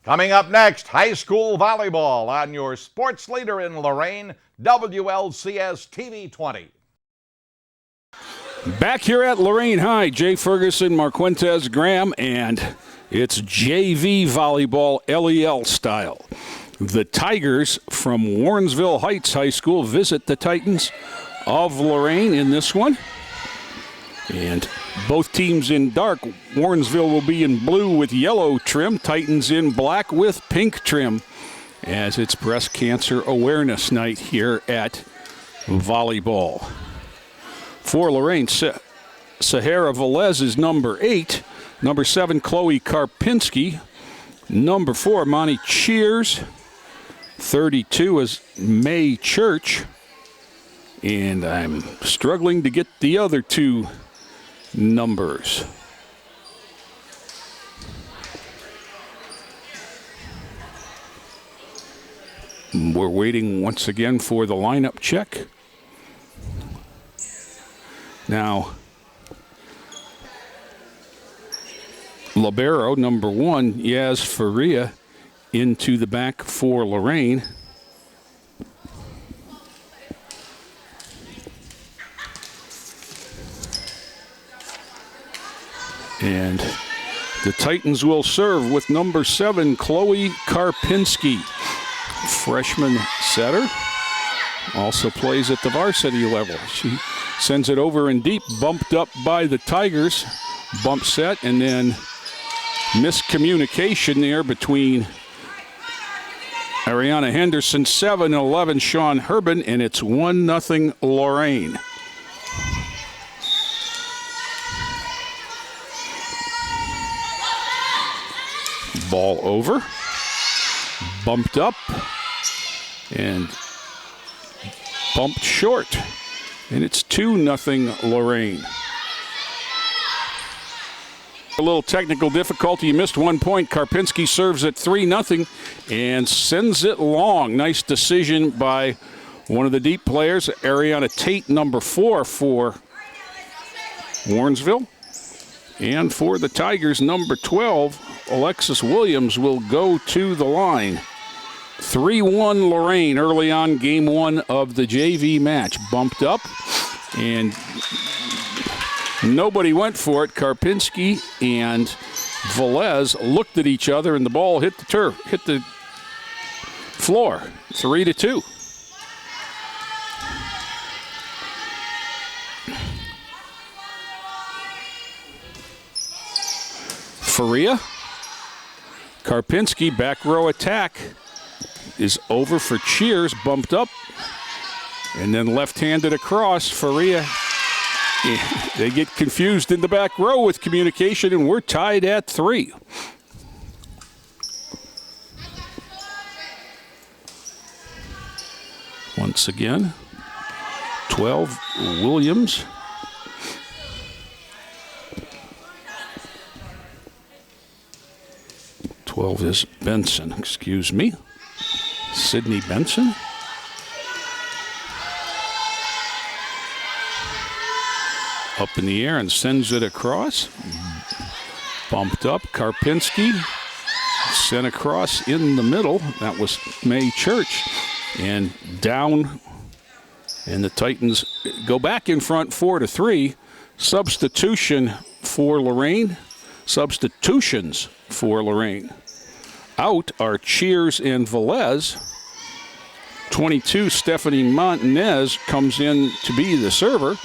Coming up next, high school volleyball on your sports leader in Lorain, WLCS TV 20. Back here at Lorain High, Jay Ferguson, Marquentez Graham, and it's JV volleyball LEL style. The Tigers from Warrensville Heights High School visit the Titans of Lorain in this one. And both teams in dark. Warrensville will be in blue with yellow trim. Titans in black with pink trim, as it's Breast Cancer Awareness Night here at volleyball. For Lorain, Sahara Velez is number 8. Number 7, Chloe Karpinski. Number 4, Monty Cheers. 32 is May Church. And I'm struggling to get the other two numbers. We're waiting once again for the lineup check. Now, libero, number 1, Yaz Faria, into the back for Lorain. And the Titans will serve with number 7, Chloe Karpinski. Freshman setter. Also plays at the varsity level. She sends it over and deep, bumped up by the Tigers. Bump set, and then miscommunication there between Ariana Henderson, 7 and 11, Sean Herbin, and it's 1-0 Lorain. Ball over, bumped up, and bumped short. And it's 2-0 Lorain. A little technical difficulty. You missed 1 point. Karpinski serves at 3-0 and sends it long. Nice decision by one of the deep players, Ariana Tate, number 4 for Warrensville. And for the Tigers, number 12, Alexis Williams will go to the line. 3-1 Lorain early on game 1 of the JV match. Bumped up, and nobody went for it. Karpinski and Velez looked at each other, and the ball hit the floor. 3-2. Faria. Karpinski, back row attack is over for Cheers, bumped up, and then left-handed across. Faria, they get confused in the back row with communication, and we're tied at 3. Once again, 12, Williams. 12 is Benson, excuse me. Sydney Benson. Up in the air and sends it across. Bumped up, Karpinski. Sent across in the middle. That was May Church. And down. And the Titans go back in front 4-3. Substitution for Lorain. Substitutions for Lorain. Out are Cheers and Velez. 22, Stephanie Montanez comes in to be the server.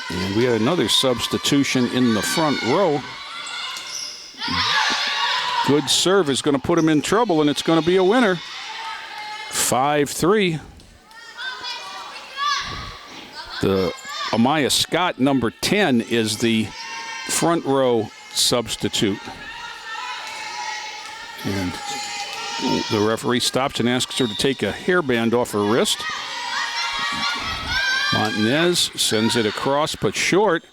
And we had another substitution in the front row. Good serve is going to put him in trouble, and it's going to be a winner. 5-3. The Amaya Scott, number 10, is the front row substitute. And the referee stops and asks her to take a hairband off her wrist. Montanez sends it across, but short.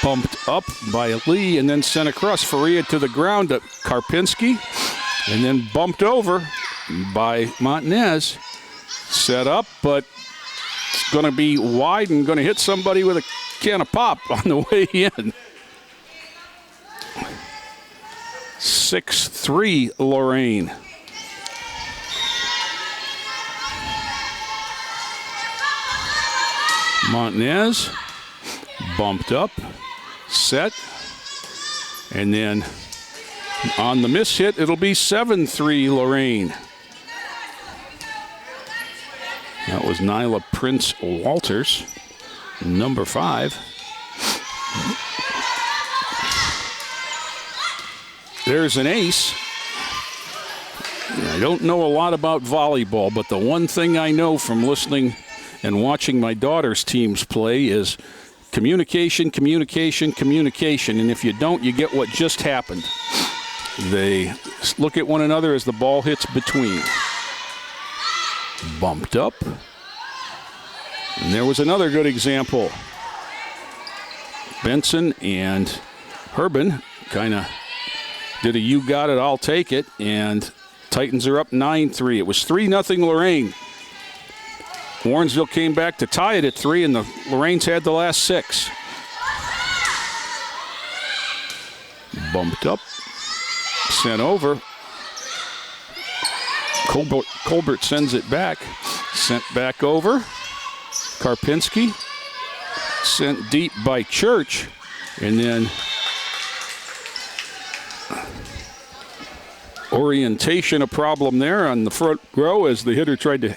Bumped up by Lee and then sent across. Faria to the ground to Karpinski. And then bumped over by Montanez. Set up, but it's going to be wide and going to hit somebody with a can of pop on the way in. 6-3 Lorain. Montanez bumped up, set, and then on the miss hit, it'll be 7-3 Lorain. That was Nyla Prince Walters, number 5. There's an ace. I don't know a lot about volleyball, but the one thing I know from listening and watching my daughter's teams play is communication, communication, communication. And if you don't, you get what just happened. They look at one another as the ball hits between. Bumped up. And there was another good example. Benson and Herbin kind of did a you got it, I'll take it. And Titans are up 9-3. It was 3-0 Lorain. Warrensville came back to tie it at 3, and the Lorains had the last 6. Bumped up. Sent over. Colbert sends it back. Sent back over. Karpinski. Sent deep by Church. And then orientation a problem there on the front row as the hitter tried to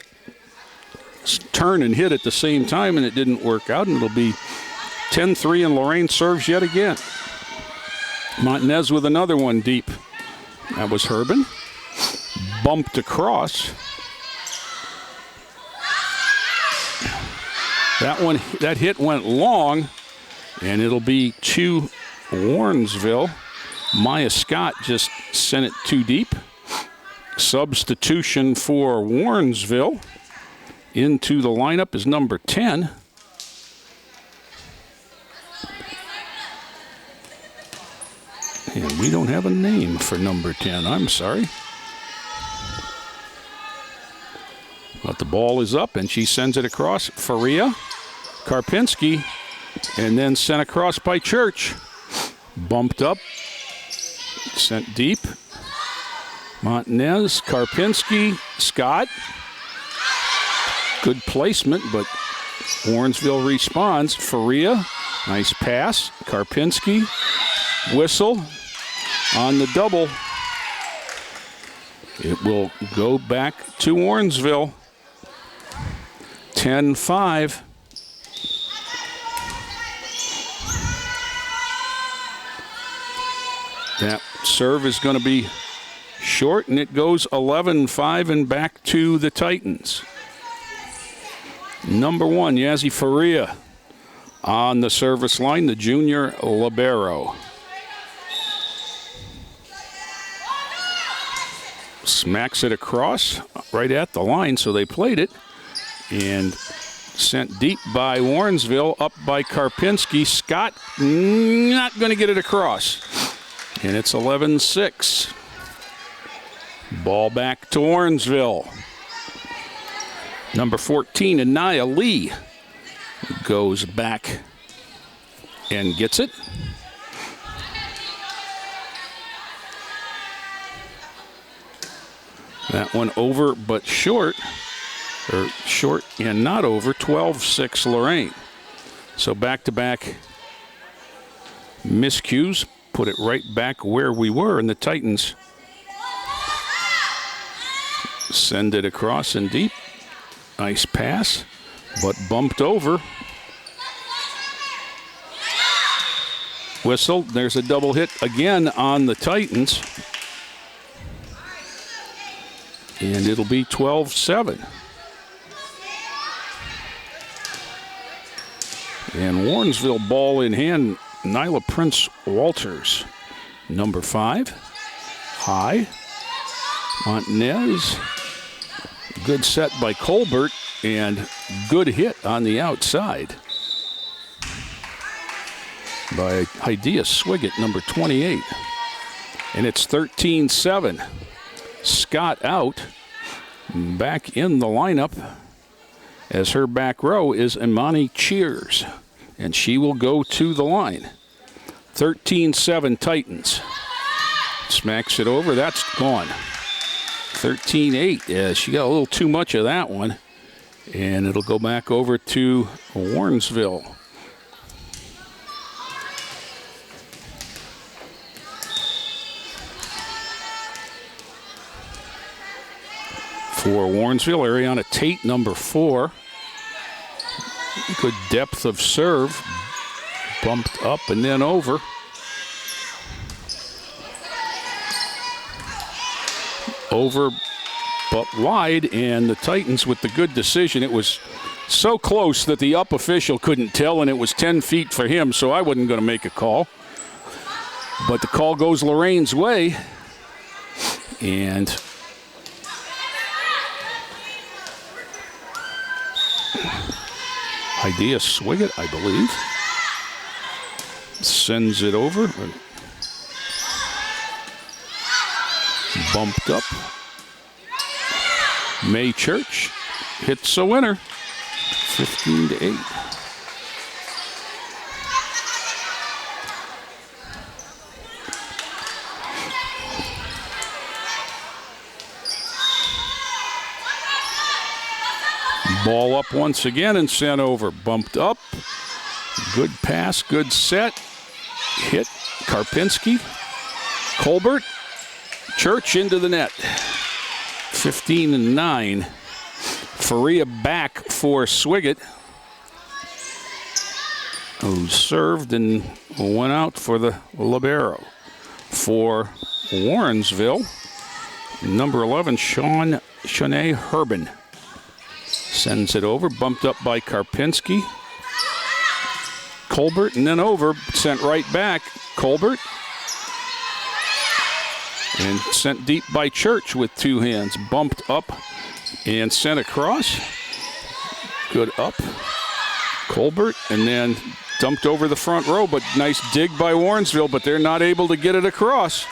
turn and hit at the same time, and it didn't work out, and it'll be 10-3, and Lorain serves yet again. Montanez with another one deep. That was Herbin. Bumped across. That hit went long, and it'll be to Warrensville. Maya Scott just sent it too deep. Substitution for Warrensville. Into the lineup is number 10. And we don't have a name for number 10. I'm sorry. But the ball is up, and she sends it across. Faria, Karpinski, and then sent across by Church. Bumped up, sent deep. Montanez, Karpinski, Scott. Good placement, but Warrensville responds. Faria, nice pass. Karpinski, whistle on the double. It will go back to Warrensville. 10-5. That serve is going to be short, and it goes 11-5 and back to the Titans. Number 1, Yazzie Faria on the service line, the junior libero. Smacks it across right at the line, so they played it. And sent deep by Warrensville, up by Karpinski. Scott not going to get it across. And it's 11-6. Ball back to Warrensville. Number 14, Anaya Lee, goes back and gets it. That one over but short, or short and not over, 12-6 Lorain. So back-to-back miscues, put it right back where we were, and the Titans send it across and deep. Nice pass, but bumped over. Whistle, there's a double hit again on the Titans. And it'll be 12-7. And Warrensville ball in hand, Nyla Prince Walters, number 5. High. Montanez. Good set by Colbert, and good hit on the outside by Idea Swiggett, number 28. And it's 13-7. Scott out. Back in the lineup as her back row is Imani Cheers, and she will go to the line. 13-7 Titans. Smacks it over. That's gone. 13-8. Yeah, she got a little too much of that one. And it'll go back over to Warrensville. For Warrensville, Ariana Tate, number 4. Good depth of serve. Bumped up and then over. Over but wide, and the Titans with the good decision. It was so close that the up official couldn't tell, and it was 10 feet for him, so I wasn't going to make a call. But the call goes Lorain's way, and Idea Swiggett, I believe, sends it over. Bumped up. May Church hits a winner, 15-8. Ball up once again and sent over. Bumped up. Good pass, good set. Hit Karpinski. Colbert. Church into the net. 15-9. Faria back for Swiggett, who served and went out for the libero. For Warrensville, number 11, Shanae Herbin sends it over, bumped up by Karpinski. Colbert, and then over, sent right back. Colbert. And sent deep by Church with 2 hands. Bumped up and sent across. Good up. Colbert, and then dumped over the front row, but nice dig by Warrensville, but they're not able to get it across.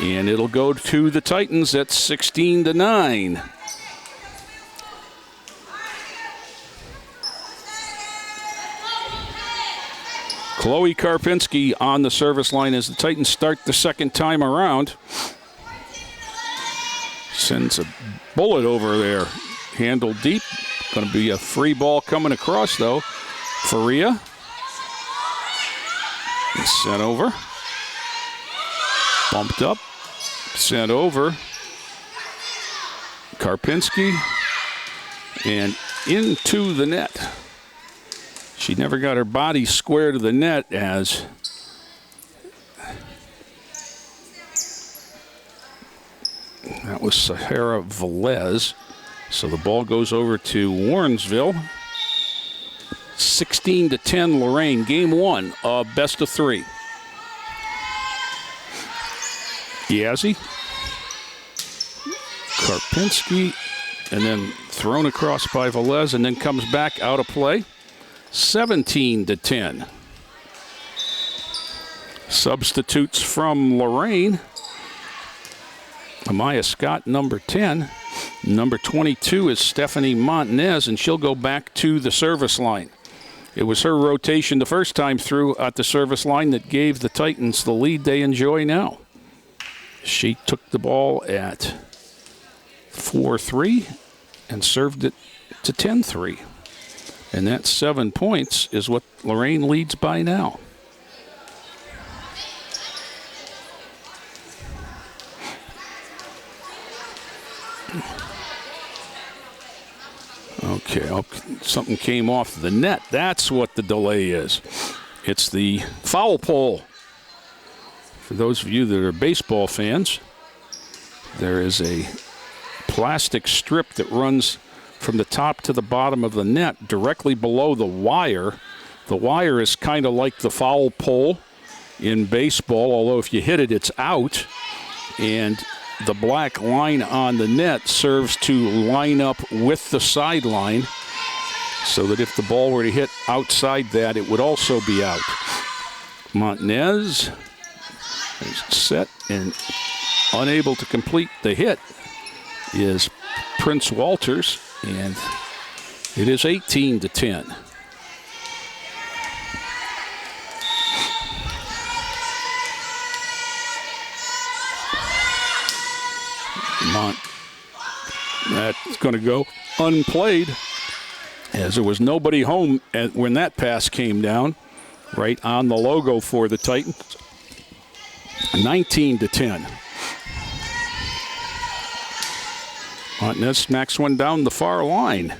And it'll go to the Titans at 16-9. Chloe Karpinski on the service line as the Titans start the second time around. Sends a bullet over there. Handled deep. Going to be a free ball coming across, though. Faria. Sent over. Bumped up. Sent over. Karpinski. And into the net. She never got her body square to the net as that was Sahara Velez. So the ball goes over to Warrensville. 16-10 Lorain. Game 1 of best of 3. Yazzie. Karpinski. And then thrown across by Velez and then comes back out of play. 17-10. Substitutes from Lorain. Amaya Scott, number 10. Number 22 is Stephanie Montanez, and she'll go back to the service line. It was her rotation the first time through at the service line that gave the Titans the lead they enjoy now. She took the ball at 4-3 and served it to 10-3. And that 7 points is what Lorain leads by now. Okay, something came off the net. That's what the delay is. It's the foul pole. For those of you that are baseball fans, there is a plastic strip that runs from the top to the bottom of the net directly below the wire. The wire is kind of like the foul pole in baseball, although if you hit it, it's out. And the black line on the net serves to line up with the sideline so that if the ball were to hit outside that, it would also be out. Montanez is set and unable to complete the hit is Prince Walters, and it is 18-10. That's going to go unplayed, as there was nobody home when that pass came down, right on the logo for the Titans. 19-10. Montanez smacks one down the far line.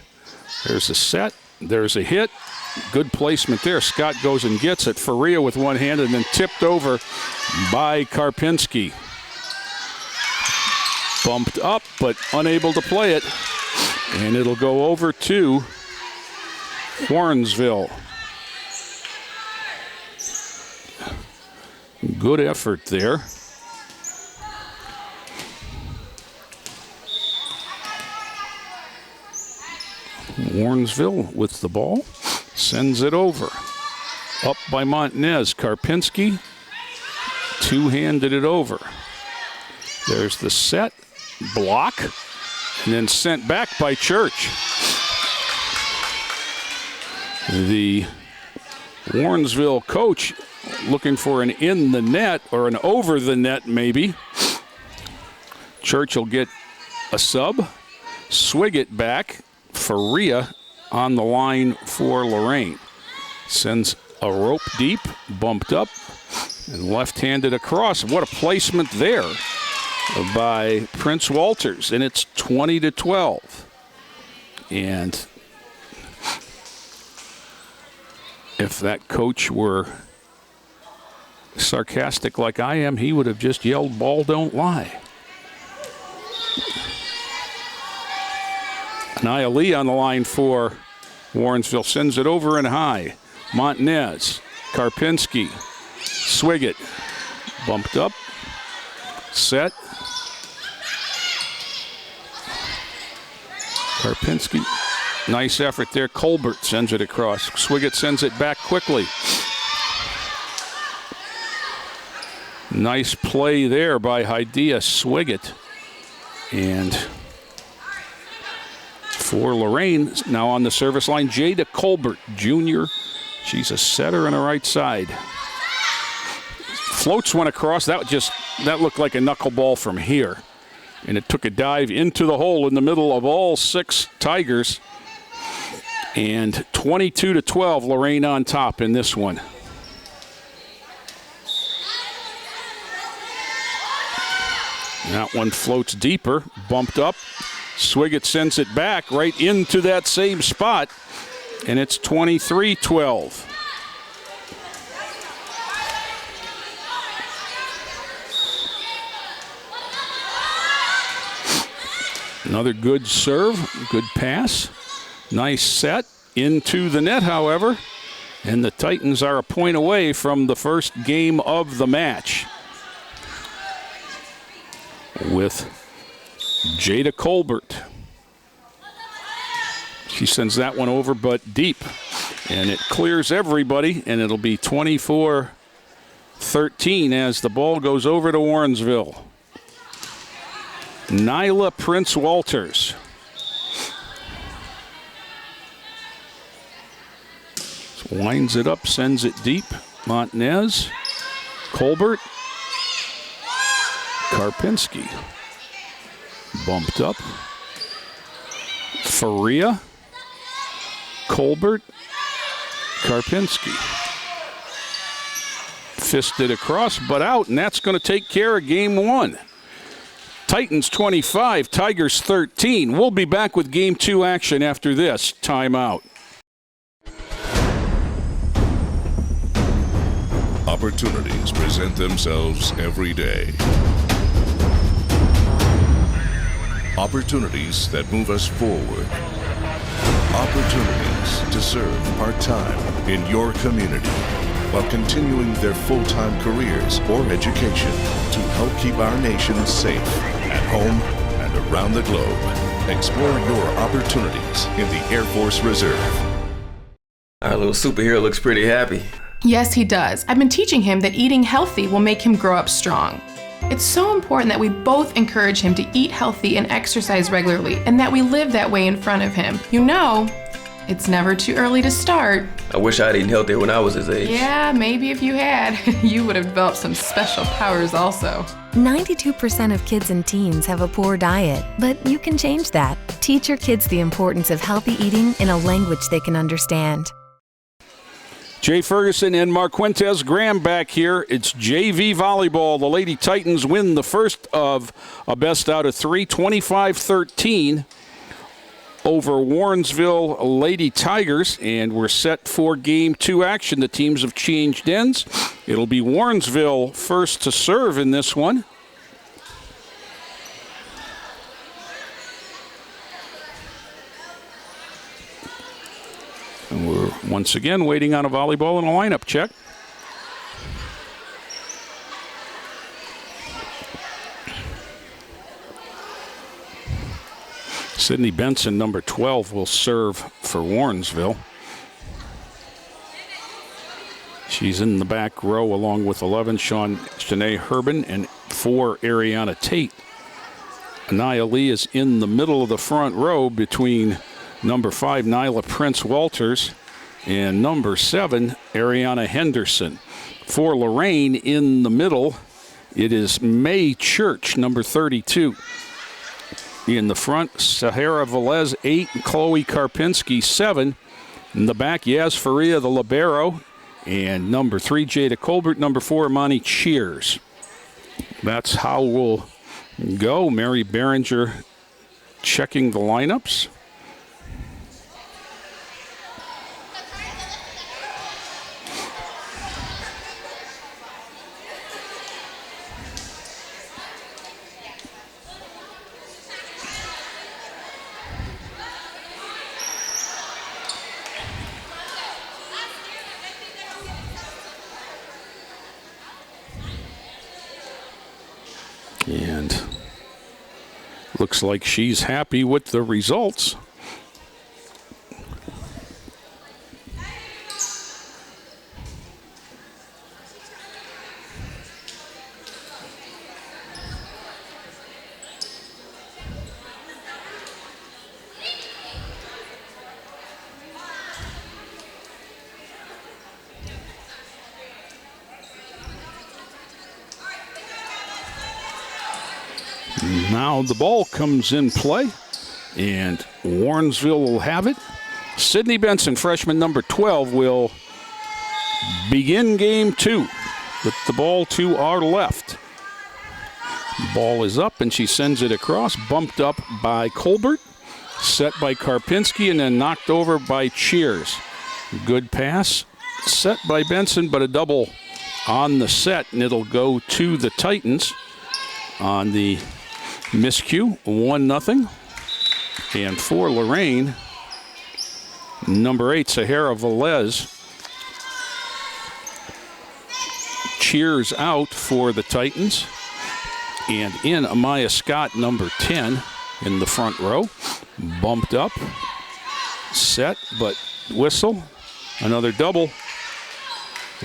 There's a set. There's a hit. Good placement there. Scott goes and gets it. Faria with one hand and then tipped over by Karpinski. Bumped up, but unable to play it. And it'll go over to Warrensville. Good effort there. Warrensville with the ball. Sends it over. Up by Montanez. Karpinski two-handed it over. There's the set. Block. And then sent back by Church. The Warrensville coach looking for an in the net or an over the net maybe. Church will get a sub. Swiggett back. Faria on the line for Lorain. Sends a rope deep, bumped up, and left-handed across. What a placement there by Prince Walters, and it's 20-12. And if that coach were sarcastic like I am, he would have just yelled, "Ball don't lie." Nia Lee on the line for Warrensville. Sends it over and high. Montanez. Karpinski. Swiggett. Bumped up. Set. Karpinski. Nice effort there. Colbert sends it across. Swiggett sends it back quickly. Nice play there by Hydea Swiggett. And for Lorain, now on the service line, Jada Colbert Jr. She's a setter on the right side. Floats one across. That looked like a knuckleball from here. And it took a dive into the hole in the middle of all six Tigers. And 22-12, Lorain on top in this one. That one floats deeper, bumped up. Swiggett sends it back right into that same spot, and it's 23-12. Another good serve, good pass. Nice set into the net, however, and the Titans are a point away from the first game of the match. With Jada Colbert. She sends that one over, but deep. And it clears everybody, and it'll be 24-13 as the ball goes over to Warrensville. Nyla Prince Walters. Winds it up, sends it deep. Montanez. Colbert. Karpinski. Bumped up. Faria. Colbert. Karpinski. Fisted across, but out, and that's going to take care of game one. Titans 25, Tigers 13. We'll be back with game two action after this timeout. Opportunities present themselves every day. Opportunities that move us forward. Opportunities to serve part-time in your community while continuing their full-time careers or education to help keep our nation safe at home and around the globe. Explore your opportunities in the Air Force Reserve. Our little superhero looks pretty happy. Yes, he does. I've been teaching him that eating healthy will make him grow up strong. It's so important that we both encourage him to eat healthy and exercise regularly, and that we live that way in front of him. You know, It's never too early to start. I wish I'd eaten healthier when I was his age. Yeah, maybe if you had, you would have developed some special powers also. 92% of kids and teens have a poor diet, but you can change that. Teach your kids the importance of healthy eating in a language they can understand. Jay Ferguson and Marquentez Graham back here. It's JV volleyball. The Lady Titans win the first of a best out of three, 25-13 over Warrensville Lady Tigers, and we're set for Game 2 action. The teams have changed ends. It'll be Warrensville first to serve in this one. And we're once again waiting on a volleyball and a lineup check. Sydney Benson, number 12, will serve for Warrensville. She's in the back row along with 11, Shanae Herbin, and 4, Ariana Tate. Anaya Lee is in the middle of the front row between number 5, Nyla Prince-Walters, and number 7, Ariana Henderson. For Lorain in the middle, it is May Church, number 32. In the front, Sahara Velez, 8, and Chloe Karpinski, 7. In the back, Yaz Faria, the libero, and number 3, Jada Colbert, number 4, Imani Cheers. That's how we'll go. Mary Behringer checking the lineups. And looks like she's happy with the results. Now the ball comes in play, and Warrensville will have it. Sydney Benson, freshman number 12, will begin Game 2 with the ball to our left. Ball is up, and she sends it across, bumped up by Colbert, set by Karpinski, and then knocked over by Cheers. Good pass, set by Benson, but a double on the set, and it'll go to the Titans on the miscue, 1-0. And for Lorain, number 8, Sahara Velez, Cheers out for the Titans. And in Amaya Scott, number 10, in the front row. Bumped up, set, but whistle. Another double.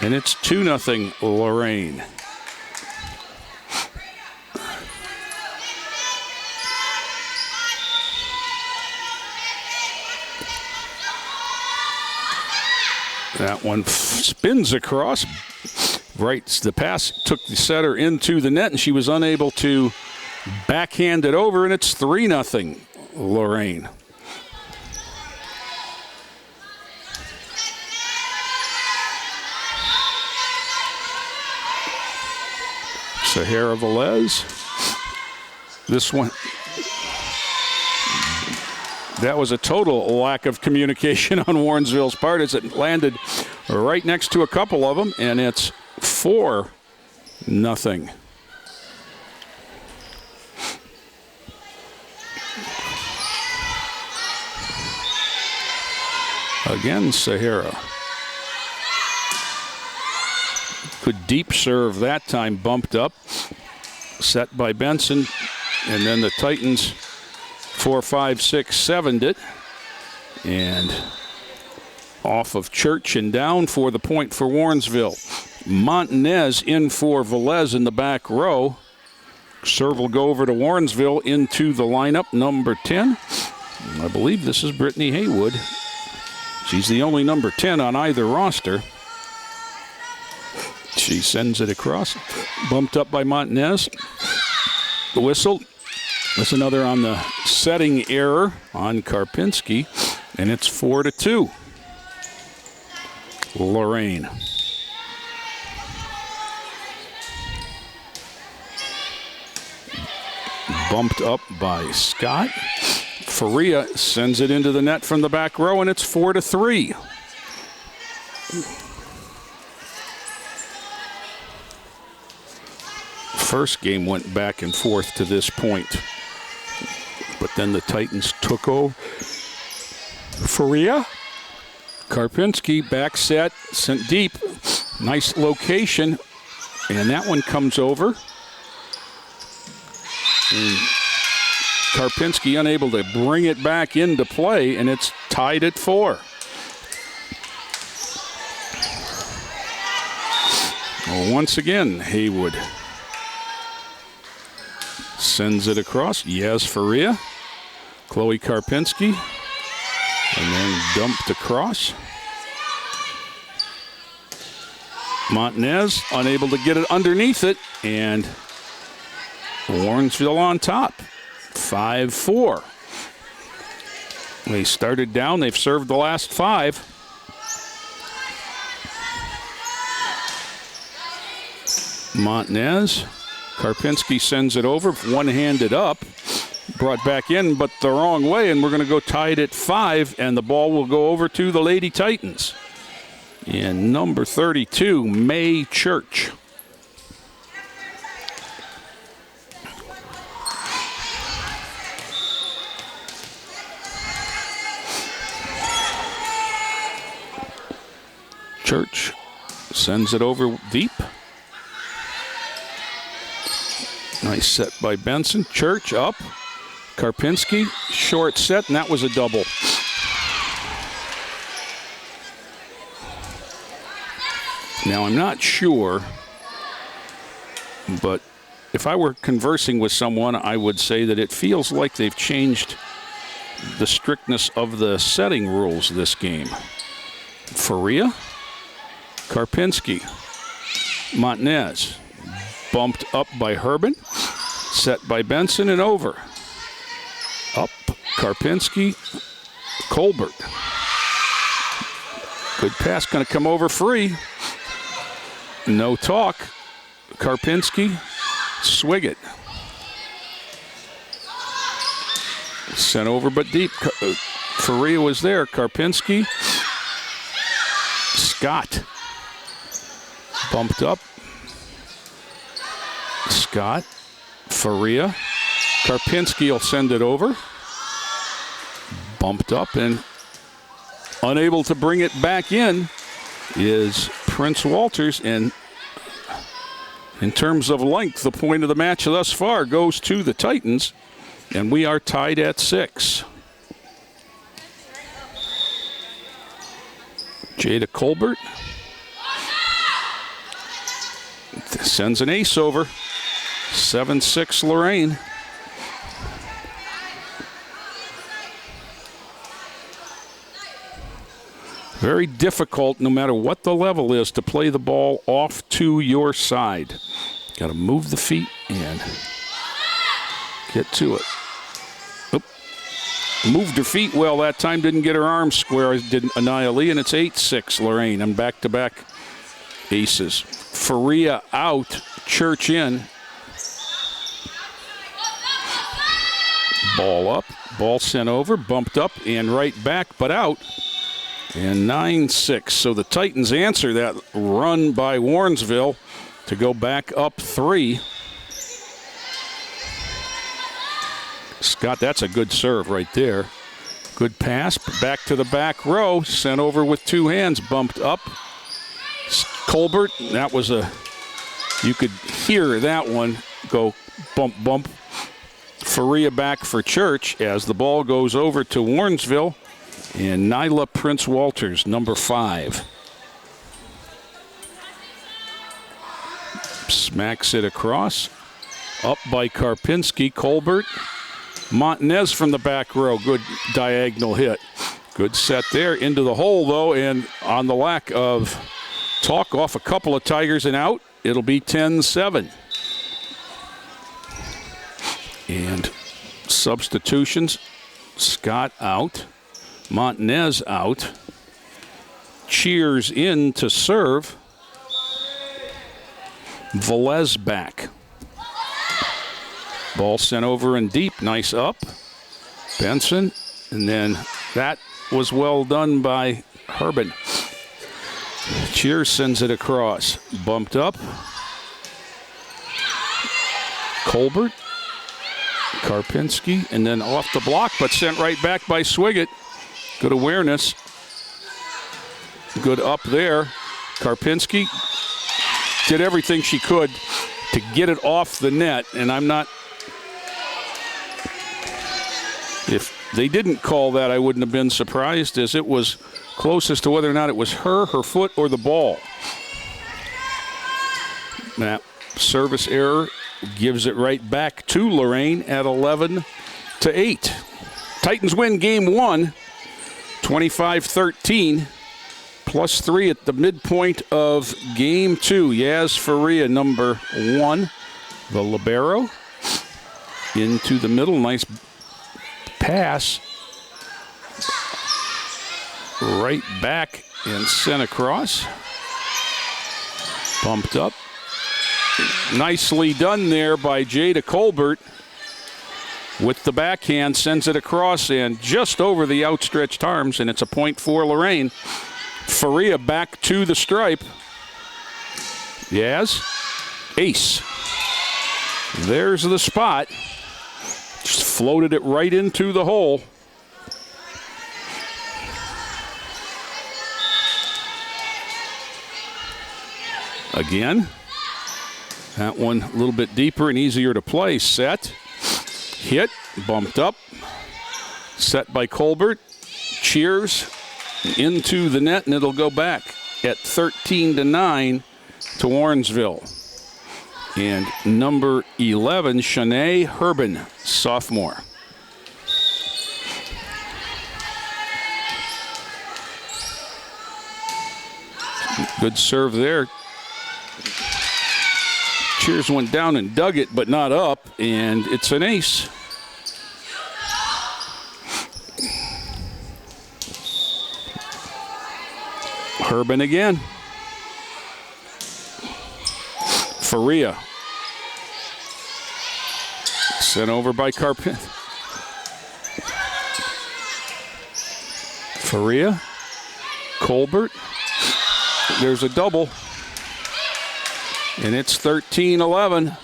And it's 2-0 Lorain. That one spins across. Right, the pass took the setter into the net, and she was unable to backhand it over, and it's 3-0 Lorain. Sahara Velez. This one. That was a total lack of communication on Warrensville's part as it landed right next to a couple of them, and it's 4-0. Again, Sahara. Good deep serve that time, bumped up. Set by Benson, and then the Titans 4-5-6-7'd it. And off of Church and down for the point for Warrensville. Montanez in for Velez in the back row. Serve will go over to Warrensville into the lineup, number 10. I believe this is Brittany Haywood. She's the only number 10 on either roster. She sends it across. Bumped up by Montanez. The whistle. That's another on the setting error on Karpinski. And it's 4-2. Lorain. Bumped up by Scott. Faria sends it into the net from the back row, and it's 4-3. First game went back and forth to this point, but then the Titans took over. Faria. Karpinski back set, sent deep. Nice location, and that one comes over. And Karpinski unable to bring it back into play, and it's tied at 4. Well, once again, Haywood sends it across. Yes, Faria. Chloe Karpinski. And then dumped across. Montanez unable to get it underneath it, and Warrensville on top. 5-4. They started down. They've served the last 5. Montanez. Karpinski sends it over, one-handed up. Brought back in, but the wrong way, and we're going to go tied at 5, and the ball will go over to the Lady Titans. And number 32, May Church. Church sends it over deep. Nice set by Benson. Church up. Karpinski, short set, and that was a double. Now, I'm not sure, but if I were conversing with someone, I would say that it feels like they've changed the strictness of the setting rules this game. Faria, Karpinski, Montanez, bumped up by Herbin, set by Benson and over. Up, Karpinski, Colbert. Good pass, going to come over free. No talk. Karpinski, Swiggett. Sent over but deep. Faria was there. Karpinski, Scott. Bumped up. Scott, Faria. Karpinski will send it over. Bumped up and unable to bring it back in is Prince Walters. And in terms of length, the point of the match thus far goes to the Titans. And we are tied at 6. Jada Colbert sends an ace over. 7-6 Lorain. Very difficult, no matter what the level is, to play the ball off to your side. Got to move the feet and get to it. Oop. Moved her feet well that time, didn't get her arms square, did Anaya Lee, and it's 8-6 Lorain on back-to-back aces. Faria out, Church in. Ball up, ball sent over, bumped up and right back, but out. And 9-6. So the Titans answer that run by Warrensville to go back up 3. Scott, that's a good serve right there. Good pass, back to the back row, sent over with 2 hands, bumped up. Colbert, that was you could hear that one go bump, bump. Faria back for Church as the ball goes over to Warrensville. And Nyla Prince Walters, number 5. Smacks it across. Up by Karpinski. Colbert. Montanez from the back row. Good diagonal hit. Good set there into the hole, though, and on the lack of talk off a couple of Tigers and out, it'll be 10-7. And substitutions, Scott out, Montanez out, Cheers in to serve, Velez back. Ball sent over and deep, nice up, Benson, and then that was well done by Herbin. Cheers sends it across, bumped up, Colbert, Karpinski, and then off the block, but sent right back by Swiggett. Good awareness. Good up there. Karpinski did everything she could to get it off the net, and I'm not... If they didn't call that, I wouldn't have been surprised, as it was closest to whether or not it was her foot, or the ball. That service error gives it right back to Lorain at 11-8. Titans win game 1, 25-13, +3 at the midpoint of game 2. Yaz Faria, number 1, the libero, into the middle. Nice pass. Right back and sent across. Bumped up. Nicely done there by Jada Colbert with the backhand, sends it across and just over the outstretched arms, and it's a point for Lorain. Faria back to the stripe. Yaz, ace. There's the spot. Just floated it right into the hole. Again. That one a little bit deeper and easier to play. Set, hit, bumped up. Set by Colbert. Cheers into the net, and it'll go back at 13-9 to Warrensville. And number 11, Shanae Herbin, sophomore. Good serve there. Cheers went down and dug it, but not up, and it's an ace. Herbin again. Faria. Sent over by Carpin. Faria. Colbert. There's a double. And it's 13-11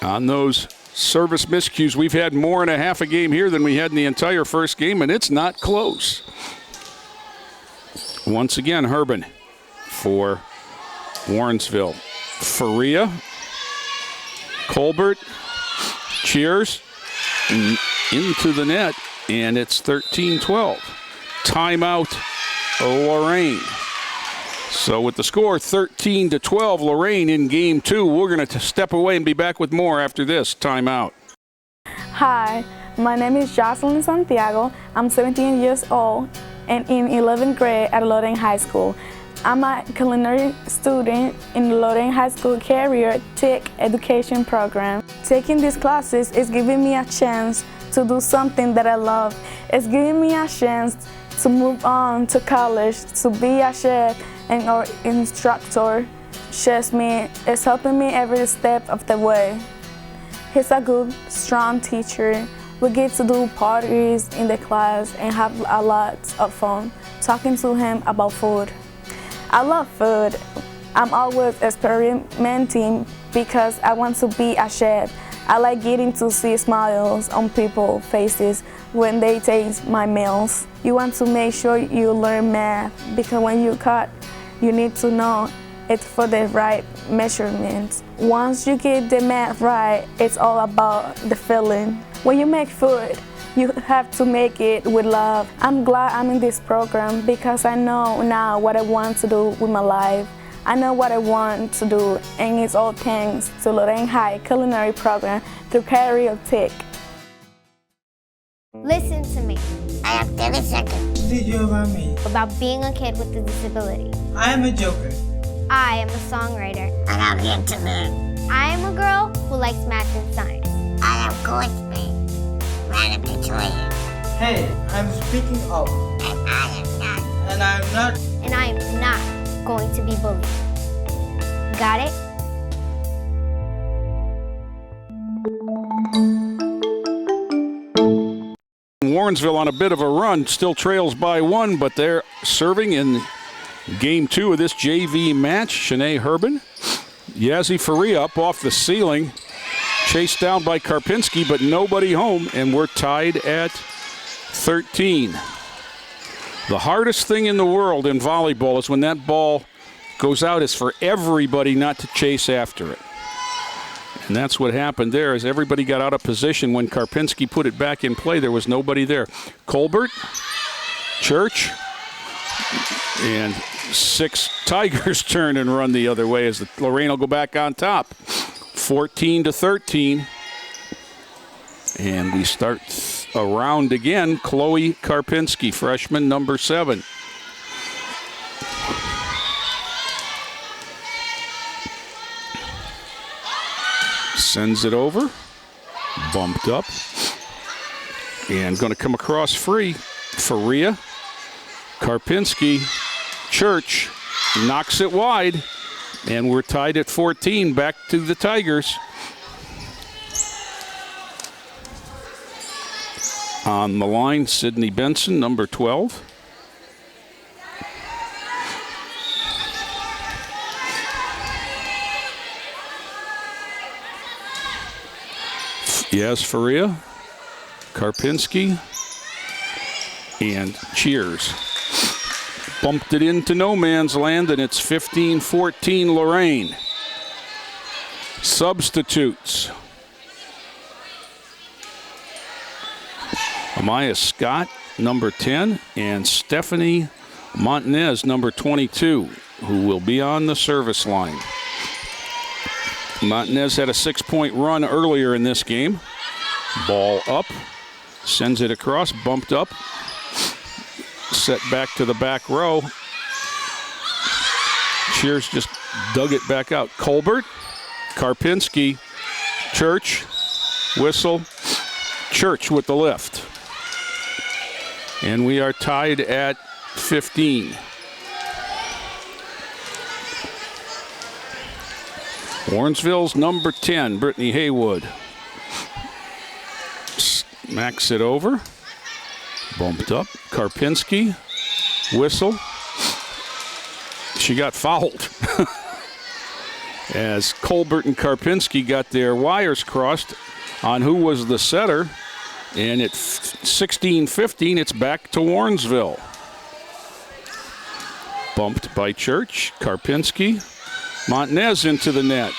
on those service miscues. We've had more in a half a game here than we had in the entire first game, and it's not close. Once again, Herbin for Warrensville. Faria, Colbert, Cheers, into the net, and it's 13-12. Timeout, Lorain. So with the score 13-12, Lorain in game 2. We're going to step away and be back with more after this timeout. Hi, my name is Jocelyn Santiago. I'm 17 years old and in 11th grade at Lorain High School. I'm a culinary student in the Lorain High School Career Tech Education Program. Taking these classes is giving me a chance to do something that I love. It's giving me a chance to move on to college, to be a chef and our instructor. Is helping me every step of the way. He's a good, strong teacher. We get to do parties in the class and have a lot of fun talking to him about food. I love food. I'm always experimenting because I want to be a chef. I like getting to see smiles on people's faces when they taste my meals. You want to make sure you learn math because when you cut, you need to know it's for the right measurements. Once you get the math right, it's all about the feeling. When you make food, you have to make it with love. I'm glad I'm in this program because I know now what I want to do with my life. I know what I want to do, and it's all thanks to Lorain High Culinary Program through Career Tech. Listen to me. I have 30 seconds. teach you about me? About being a kid with a disability. I am a joker. I am a songwriter. And I'm intimate. I am a girl who likes math and science. I am Courtney. Random Detroit. Hey, I'm speaking up. And I am not. And I'm not. And I am not going to be bullied. Got it? Warrensville on a bit of a run, still trails by 1, but they're serving in game 2 of this JV match. Shanae Herbin. Yazzie Faria up off the ceiling. Chased down by Karpinski, but nobody home, and we're tied at 13. The hardest thing in the world in volleyball is when that ball goes out is for everybody not to chase after it. And that's what happened there, is everybody got out of position. When Karpinski put it back in play, there was nobody there. Colbert, Church, and 6 Tigers turn and run the other way as the Lorain will go back on top. 14-13. And we start around again. Chloe Karpinski, freshman number 7. Sends it over. Bumped up. And going to come across free. Faria. Karpinski. Church knocks it wide. And we're tied at 14. Back to the Tigers. On the line, Sydney Benson, number 12. Yes, Faria, Karpinski, and Cheers. Bumped it into no man's land, and it's 15-14 Lorain. Substitutes. Amaya Scott, number 10, and Stephanie Montanez, number 22, who will be on the service line. Montanez had a 6-point run earlier in this game. Ball up, sends it across, bumped up, set back to the back row. Cheers just dug it back out. Colbert, Karpinski, Church, whistle, Church with the lift. And we are tied at 15. Warrensville's number 10, Brittany Haywood. Smacks it over. Bumped up. Karpinski. Whistle. She got fouled. As Colbert and Karpinski got their wires crossed on who was the setter. And at 16-15, it's back to Warrensville. Bumped by Church. Karpinski. Montanez into the net.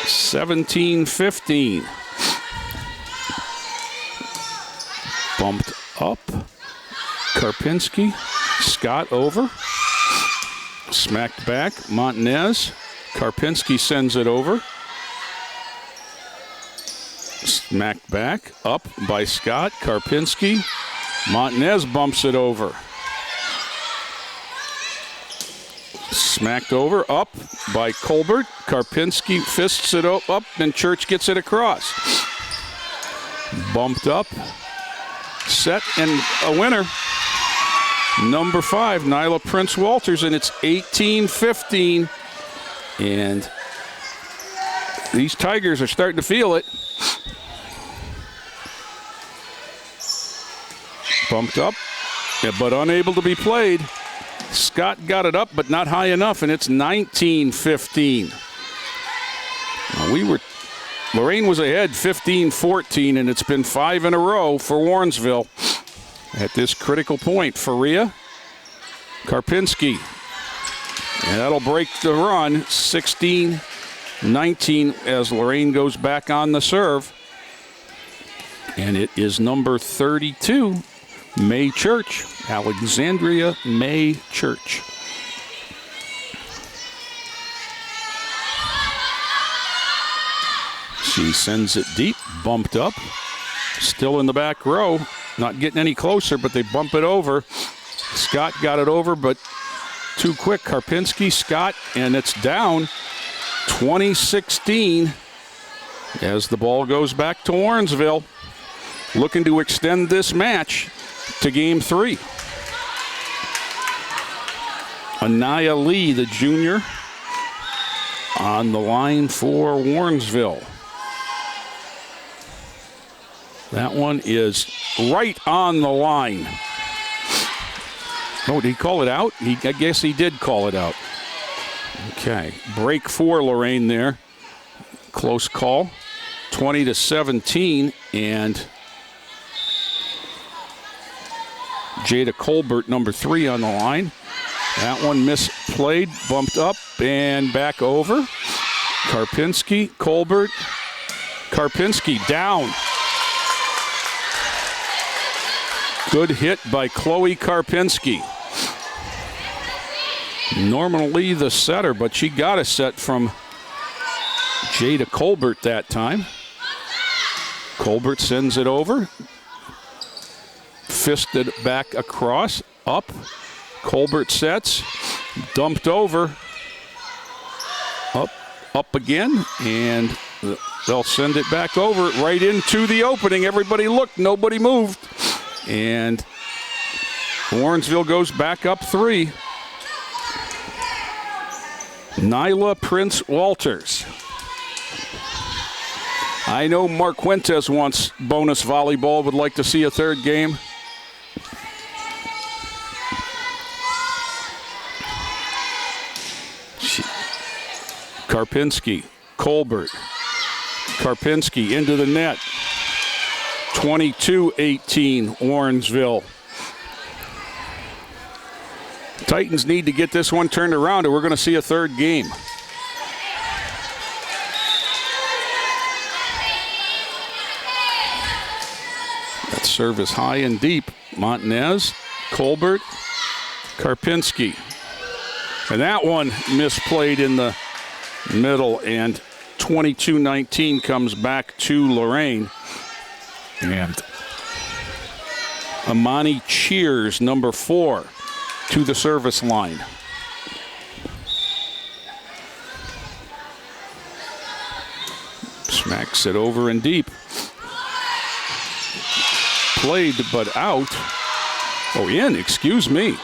(17-15). Bumped up. Karpinski. Scott over. Smacked back. Montanez. Karpinski sends it over. Smacked back. Up by Scott. Karpinski. Montanez bumps it over. Smacked over. Up by Colbert. Karpinski fists it up, and Church gets it across. Bumped up. Set, and a winner. Number 5, Nyla Prince Walters, and it's 18-15. And these Tigers are starting to feel it. Bumped up, but unable to be played. Scott got it up, but not high enough, and it's 19-15. Lorain was ahead 15-14, and it's been 5 in a row for Warrensville. At this critical point, Faria, Karpinski, and that'll break the run, 16-19 as Lorain goes back on the serve. And it is number 32, May Church, Alexandria May Church. She sends it deep, bumped up. Still in the back row. Not getting any closer, but they bump it over. Scott got it over, but too quick. Karpinski, Scott, and it's down 20-16 as the ball goes back to Warrensville, looking to extend this match to Game 3. Anaya Lee, the junior, on the line for Warrensville. That one is right on the line. Oh, did he call it out? I guess he did call it out. Okay, break for Lorain there. Close call. 20-17, and Jada Colbert, number 3, on the line. That one misplayed, bumped up and back over. Karpinski, Colbert, Karpinski down. Good hit by Chloe Karpinski. Normally the setter, but she got a set from Jada Colbert that time. Colbert sends it over. Fisted back across, up. Colbert sets, dumped over. Up again, and they'll send it back over right into the opening. Everybody looked, nobody moved. And Warrensville goes back up 3. Nyla Prince Walters. I know Mark Quintez wants bonus volleyball, would like to see a third game. Karpinski, Colbert. Karpinski into the net. 22-18, Warrensville. Titans need to get this one turned around, or we're going to see a third game. That serve is high and deep. Montanez, Colbert, Karpinski. And that one misplayed in the middle, and 22-19 comes back to Lorain. And Amani Cheers, number 4, to the service line. Smacks it over and deep. Played but out. Oh, in, excuse me.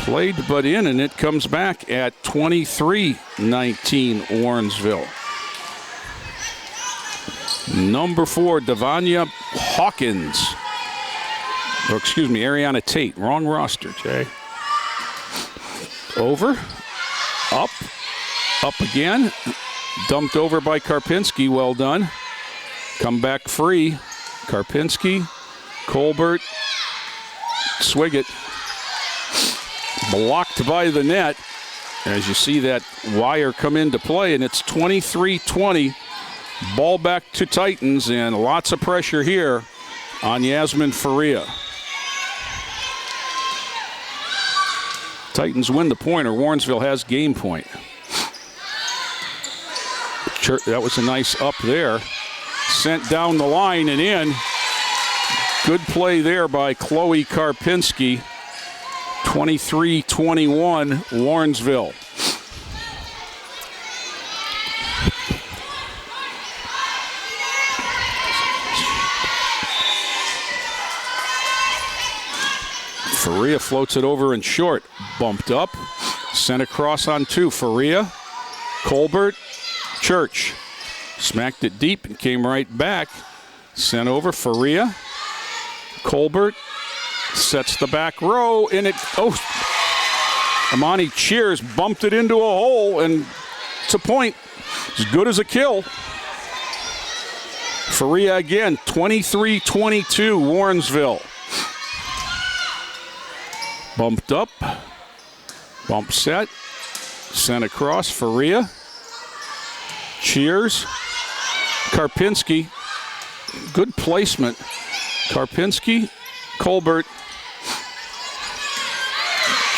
Played but in, and it comes back at 23-19 Warrensville. Number 4, Devanya Hawkins. Or excuse me, Ariana Tate. Wrong roster, Jay. Over. Up again. Dumped over by Karpinski. Well done. Come back free. Karpinski, Colbert, Swiggett. Blocked by the net. As you see that wire come into play, and it's 23-20. Ball back to Titans, and lots of pressure here on Yasmin Faria. Titans win the point, or Warrensville has game point. That was a nice up there. Sent down the line and in. Good play there by Chloe Karpinski. 23-21, Warrensville. Faria floats it over and short. Bumped up. Sent across on 2. Faria, Colbert, Church. Smacked it deep and came right back. Sent over. Faria, Colbert. Sets the back row, and it, Amani Cheers bumped it into a hole, and it's a point. As good as a kill. Faria again, 23-22, Warrensville. Bumped up, bump set, sent across, Faria. Cheers, Karpinski, good placement. Karpinski, Colbert.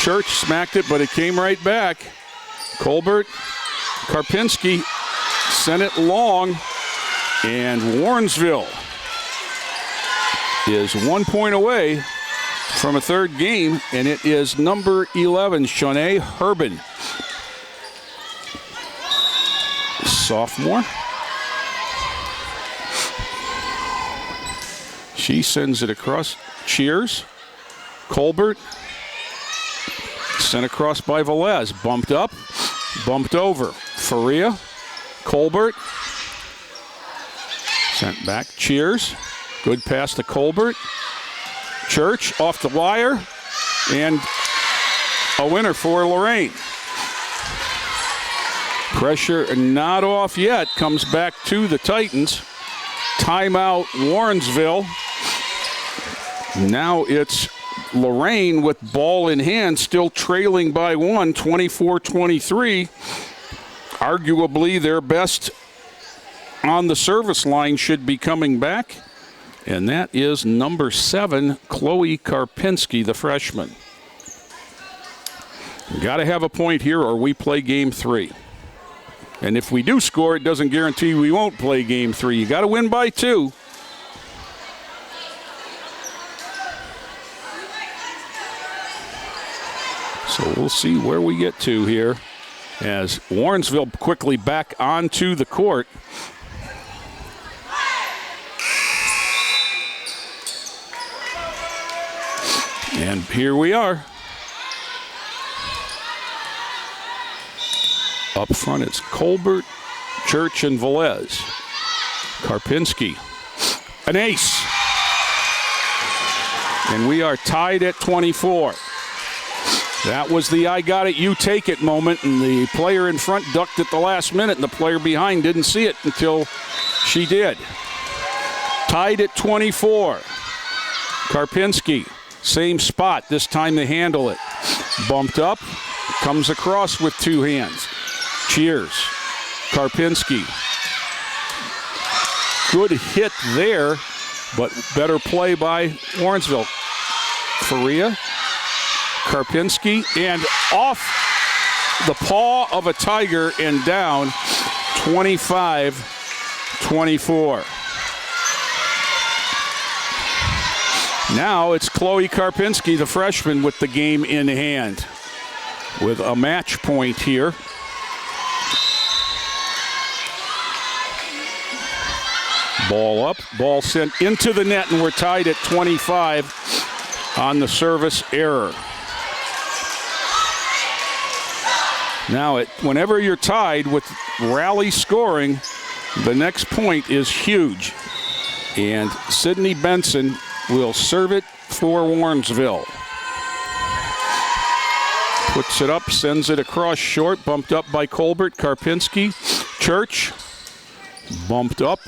Church smacked it, but it came right back. Colbert, Karpinski sent it long. And Warrensville is 1 point away from a third game, and it is number 11, Shanae Herbin. Sophomore. She sends it across. Cheers. Colbert. Sent across by Velez. Bumped up. Bumped over. Faria. Colbert. Sent back. Cheers. Good pass to Colbert. Church off the wire. And a winner for Lorain. Pressure not off yet. Comes back to the Titans. Timeout Warrensville. Now it's Lorain with ball in hand, still trailing by one, 24-23. Arguably their best on the service line should be coming back. And that is number 7, Chloe Karpinski, the freshman. Got to have a point here or we play game 3. And if we do score, it doesn't guarantee we won't play game 3. You got to win by 2. So we'll see where we get to here as Warrensville quickly back onto the court. And here we are. Up front, it's Colbert, Church, and Velez. Karpinski, an ace. And we are tied at 24. That was the I got it, you take it moment, and the player in front ducked at the last minute, and the player behind didn't see it until she did. Tied at 24. Karpinski, same spot, this time they handle it. Bumped up, comes across with 2 hands. Cheers. Karpinski. Good hit there, but better play by Warrensville. Faria. Karpinski, and off the paw of a Tiger and down 25-24. Now it's Chloe Karpinski, the freshman, with the game in hand with a match point here. Ball up, ball sent into the net, and we're tied at 25 on the service error. Now, whenever you're tied with rally scoring, the next point is huge. And Sydney Benson will serve it for Warrensville. Puts it up, sends it across short, bumped up by Colbert. Karpinski, Church, bumped up,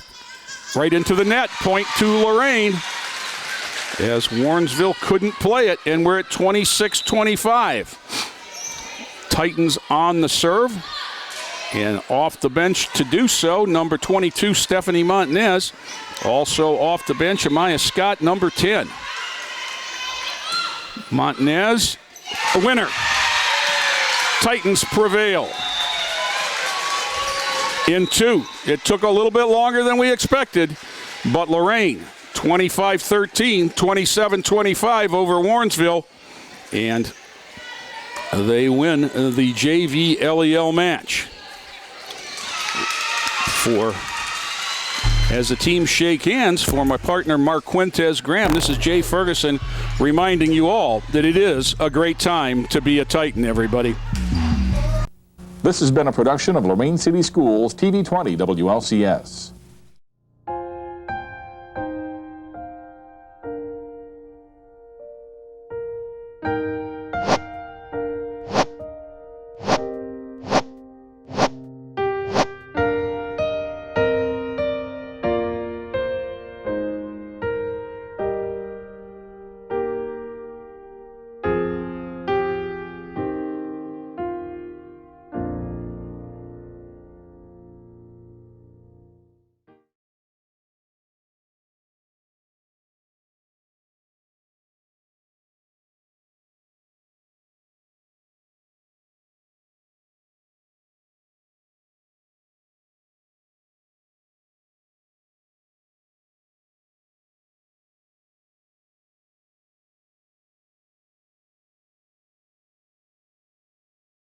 right into the net. Point to Lorain as Warrensville couldn't play it, and we're at 26-25. Titans on the serve, and off the bench to do so, number 22, Stephanie Montanez. Also off the bench, Amaya Scott, number 10. Montanez, a winner. Titans prevail. In 2. It took a little bit longer than we expected, but Lorain, 25-13, 27-25 over Warrensville, and they win the JV LEL match. As the teams shake hands, for my partner Mark Quintez Graham, this is Jay Ferguson reminding you all that it is a great time to be a Titan, everybody. This has been a production of Lorain City Schools TV 20 WLCS.